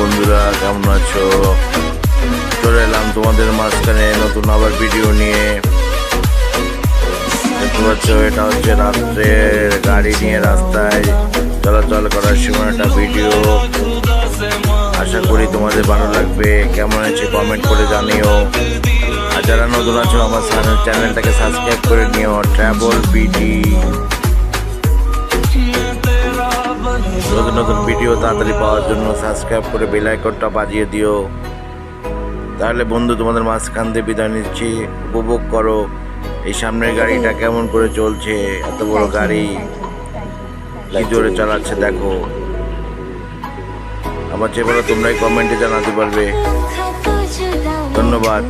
বন্ধুরা, কেমন আছো? চলে এলাম তোমাদের মাঝখানে নতুন আবার ভিডিও নিয়ে। দেখতে পাচ্ছ, এটা হচ্ছে রাত্রের গাড়ি নিয়ে রাস্তায় চলাচল করার সময় একটা ভিডিও। আশা করি তোমাদের ভালো লাগবে। কেমন আছে কমেন্ট করে জানিও। আর যারা নতুন আছো আমার চ্যানেলটাকে সাবস্ক্রাইব করে নিও, ট্রাভেল পিডি। নতুন নতুন ভিডিও তাড়াতাড়ি পাওয়ার জন্য সাবস্ক্রাইব করে বেল আইকনটা বাজিয়ে দিও। তাহলে বন্ধু, তোমাদের মাঝখান দিয়ে বিদায় নিচ্ছি। উপভোগ করো এই সামনের গাড়িটা কেমন করে চলছে। এত বড় গাড়ি কি জোরে চালাচ্ছে দেখো। আমার চেয়ে বলো তোমরাই কমেন্টে জানাতে পারবে। ধন্যবাদ।